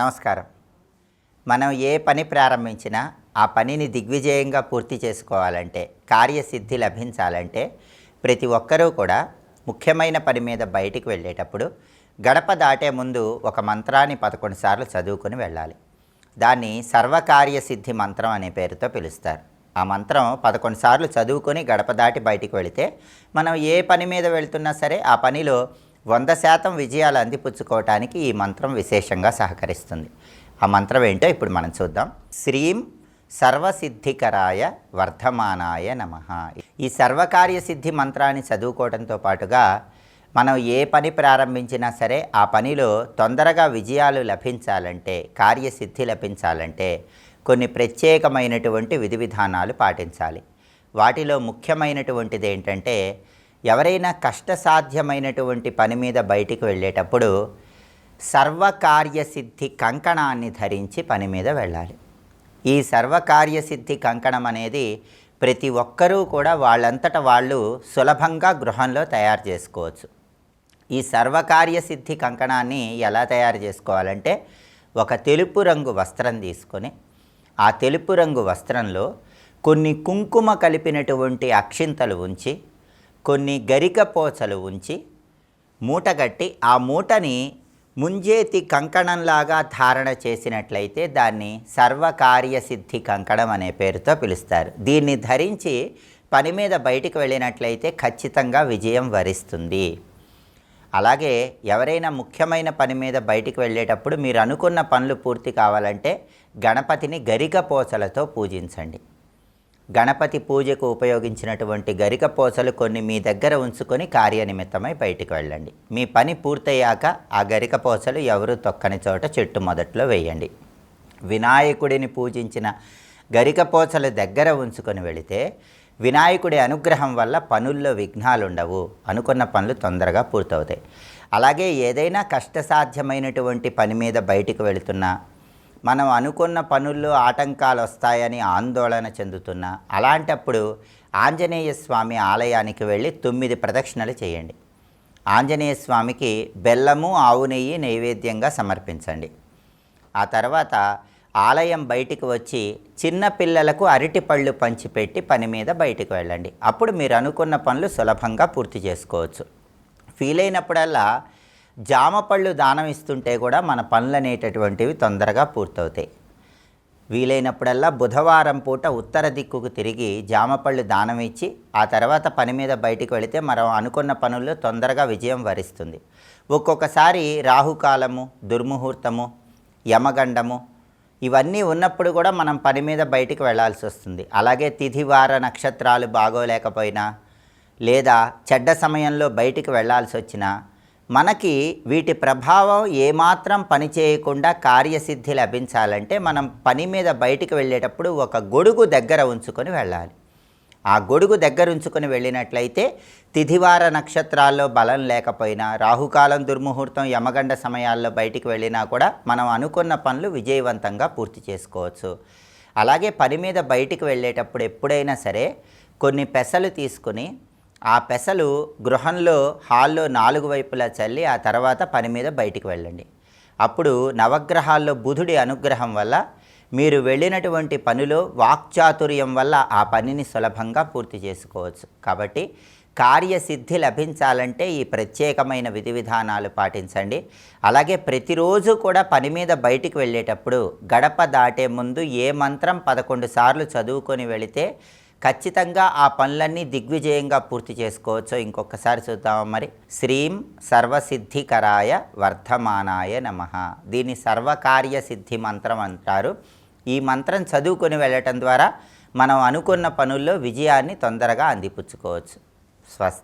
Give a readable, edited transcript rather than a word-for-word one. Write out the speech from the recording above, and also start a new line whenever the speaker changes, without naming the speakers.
నమస్కారం. మనం ఏ పని ప్రారంభించినా ఆ పనిని దిగ్విజయంగా పూర్తి చేసుకోవాలంటే, కార్యసిద్ధి లభించాలంటే ప్రతి ఒక్కరూ కూడా ముఖ్యమైన పని మీద బయటికి వెళ్ళేటప్పుడు గడప దాటే ముందు ఒక మంత్రాన్ని 11 సార్లు చదువుకొని వెళ్ళాలి. దాన్ని సర్వకార్యసిద్ధి మంత్రం అనే పేరుతో పిలుస్తారు. ఆ మంత్రం 11 సార్లు చదువుకొని గడప దాటి బయటికి వెళితే మనం ఏ పని మీద వెళ్తున్నా సరే ఆ పనిలో 100% విజయాలు అందిపుచ్చుకోవటానికి ఈ మంత్రం విశేషంగా సహకరిస్తుంది. ఆ మంత్రం ఏంటో ఇప్పుడు మనం చూద్దాం. శ్రీం సర్వసిద్ధికరాయ వర్ధమానాయ నమః. ఈ సర్వకార్యసిద్ధి మంత్రాన్ని చదువుకోవడంతో పాటుగా మనం ఏ పని ప్రారంభించినా సరే ఆ పనిలో తొందరగా విజయాలు లభించాలంటే, కార్యసిద్ధి లభించాలంటే కొన్ని ప్రత్యేకమైనటువంటి విధి విధానాలు పాటించాలి. వాటిలో ముఖ్యమైనటువంటిది ఏంటంటే, ఎవరైనా కష్టసాధ్యమైనటువంటి పని మీద బయటికి వెళ్ళేటప్పుడు సర్వకార్యసిద్ధి కంకణాన్ని ధరించి పని మీద వెళ్ళాలి. ఈ సర్వకార్యసిద్ధి కంకణం అనేది ప్రతి ఒక్కరూ కూడా వాళ్ళంతట వాళ్ళు సులభంగా గృహంలో తయారు చేసుకోవచ్చు. ఈ సర్వకార్యసిద్ధి కంకణాన్ని ఎలా తయారు చేసుకోవాలంటే, ఒక తెలుపు రంగు వస్త్రం తీసుకొని ఆ తెలుపు రంగు వస్త్రంలో కొన్ని కుంకుమ కలిపినటువంటి అక్షింతలు ఉంచి, కొన్ని గరిక పోచలు ఉంచి మూటగట్టి ఆ మూటని ముంజేతి కంకణంలాగా ధారణ చేసినట్లయితే దాన్ని సర్వకార్యసిద్ధి కంకణం అనే పేరుతో పిలుస్తారు. దీన్ని ధరించి పని మీద బయటికి వెళ్ళినట్లయితే ఖచ్చితంగా విజయం వరిస్తుంది. అలాగే ఎవరైనా ముఖ్యమైన పని మీద బయటికి వెళ్ళేటప్పుడు మీరు అనుకున్న పనులు పూర్తి కావాలంటే గణపతిని గరిక పోచలతో పూజించండి. గణపతి పూజకు ఉపయోగించినటువంటి గరిక పోచలు కొన్ని మీ దగ్గర ఉంచుకొని కార్యనిమిత్తమై బయటికి వెళ్ళండి. మీ పని పూర్తయ్యాక ఆ గరిక పోచలు ఎవరు తొక్కని చోట చెట్టు మొదట్లో వేయండి. వినాయకుడిని పూజించిన గరిక పోచలు దగ్గర ఉంచుకొని వెళితే వినాయకుడి అనుగ్రహం వల్ల పనుల్లో విఘ్నాలు ఉండవు, అనుకున్న పనులు తొందరగా పూర్తవుతాయి. అలాగే ఏదైనా కష్టసాధ్యమైనటువంటి పని మీద బయటికి వెళుతున్నా, మనం అనుకున్న పనుల్లో ఆటంకాలు వస్తాయని ఆందోళన చెందుతున్నా, అలాంటప్పుడు ఆంజనేయ స్వామి ఆలయానికి వెళ్ళి 9 ప్రదక్షిణలు చేయండి. ఆంజనేయ స్వామికి బెల్లము ఆవు నెయ్యి నైవేద్యంగా సమర్పించండి. ఆ తర్వాత ఆలయం బయటికి వచ్చి చిన్న పిల్లలకు అరటిపళ్ళు పంచిపెట్టి పని మీద బయటికి వెళ్ళండి. అప్పుడు మీరు అనుకున్న పనులు సులభంగా పూర్తి చేసుకోవచ్చు. వీలైనప్పుడల్లా జామ పళ్ళు దానం ఇస్తుంటే కూడా మన పనులు అనేటటువంటివి తొందరగా పూర్తవుతాయి. వీలైనప్పుడల్లా బుధవారం పూట ఉత్తర దిక్కుకు తిరిగి జామపళ్ళు దానం ఇచ్చి ఆ తర్వాత పని మీద బయటికి వెళితే మనం అనుకున్న పనుల్లో తొందరగా విజయం వరిస్తుంది. ఒక్కొక్కసారి రాహుకాలము, దుర్ముహూర్తము, యమగండము ఇవన్నీ ఉన్నప్పుడు కూడా మనం పని మీద బయటికి వెళ్ళాల్సి వస్తుంది. అలాగే తిథివార నక్షత్రాలు బాగోలేకపోయినా లేదా చెడ్డ సమయంలో బయటికి వెళ్ళాల్సి వచ్చినా మనకి వీటి ప్రభావం ఏమాత్రం పని చేయకుండా కార్యసిద్ధి లభించాలంటే మనం పని మీద బయటికి వెళ్ళేటప్పుడు ఒక గొడుగు దగ్గర ఉంచుకొని వెళ్ళాలి. ఆ గొడుగు దగ్గర ఉంచుకొని వెళ్ళినట్లయితే తిథివార నక్షత్రాల్లో బలం లేకపోయినా, రాహుకాలం, దుర్ముహూర్తం, యమగండ సమయాల్లో బయటికి వెళ్ళినా కూడా మనం అనుకున్న పనులు విజయవంతంగా పూర్తి చేసుకోవచ్చు. అలాగే పని మీద బయటికి వెళ్ళేటప్పుడు ఎప్పుడైనా సరే కొన్ని పెసలు తీసుకుని ఆ పెసలు గృహంలో హాల్లో 4 వైపులా చల్లి ఆ తర్వాత పని మీద బయటికి వెళ్ళండి. అప్పుడు నవగ్రహాల్లో బుధుడి అనుగ్రహం వల్ల మీరు వెళ్ళినటువంటి పనిలో వాక్చాతుర్యం వల్ల ఆ పనిని సులభంగా పూర్తి చేసుకోవచ్చు. కాబట్టి కార్యసిద్ధి లభించాలంటే ఈ ప్రత్యేకమైన విధి విధానాలు పాటించండి. అలాగే ప్రతిరోజు కూడా పని మీద బయటికి వెళ్ళేటప్పుడు గడప దాటే ముందు ఏ మంత్రం 11 సార్లు చదువుకొని వెళితే ఖచ్చితంగా ఆ పనులన్నీ దిగ్విజయంగా పూర్తి చేసుకోవచ్చు. ఇంకొకసారి చూద్దాం మరి. శ్రీం సర్వసిద్ధికరాయ వర్ధమానాయ నమః. దీన్ని సర్వకార్యసిద్ధి మంత్రం అంటారు. ఈ మంత్రం చదువుకొని వెళ్ళటం ద్వారా మనం అనుకున్న పనుల్లో విజయాన్ని తొందరగా అందిపుచ్చుకోవచ్చు. స్వస్తి.